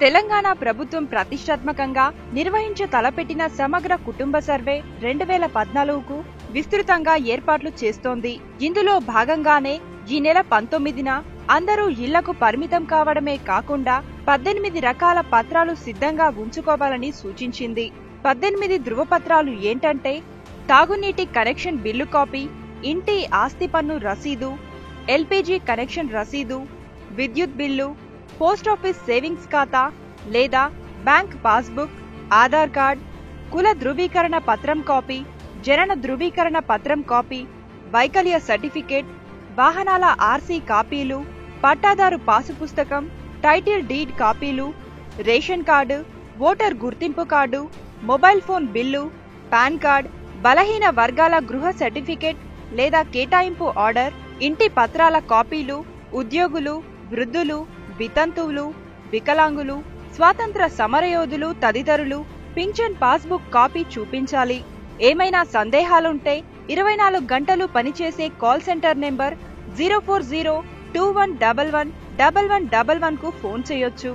తెలంగాణ ప్రభుత్వం ప్రతిష్టాత్మకంగా నిర్వహించ తలపెట్టిన సమగ్ర కుటుంబ సర్వే 2014కు విస్తృతంగా ఏర్పాట్లు చేస్తోంది. ఇందులో భాగంగానే ఈ నెల 19న అందరూ ఇళ్లకు పరిమితం కావడమే కాకుండా 18 రకాల పత్రాలు సిద్ధంగా ఉంచుకోవాలని సూచించింది. 18 ధృవపత్రాలు ఏంటంటే తాగునీటి కనెక్షన్ బిల్లు కాపీ, ఇంటి ఆస్తి పన్ను రసీదు, ఎల్పీజీ కనెక్షన్ రసీదు, విద్యుత్ బిల్లు, పోస్టాఫీస్ సేవింగ్స్ ఖాతా లేదా బ్యాంక్ పాస్బుక్, ఆధార్ కార్డ్, కుల ధృవీకరణ పత్రం కాపీ, జనన ధృవీకరణ పత్రం కాపీ, వైకల్య సర్టిఫికేట్, వాహనాల ఆర్సీ కాపీలు, పట్టాదారు పాసు పుస్తకం, టైటిల్ డీడ్ కాపీలు, రేషన్ కార్డు, ఓటర్ గుర్తింపు card, mobile phone bill, pan card, బలహీన వర్గాల గృహ సర్టిఫికేట్ లేదా కేటాయింపు ఆర్డర్, ఇంటి పత్రాల కాపీలు, ఉద్యోగులు, వృద్ధులు, వితంతువులు, వికలాంగులు, స్వాతంత్ర సమరయోధులు తదితరులు పింఛన్ పాస్బుక్ కాపీ చూపించాలి. ఏమైనా సందేహాలుంటే 24 గంటలు పనిచేసే కాల్ సెంటర్ నెంబర్ 04021111111కు ఫోన్ చేయొచ్చు.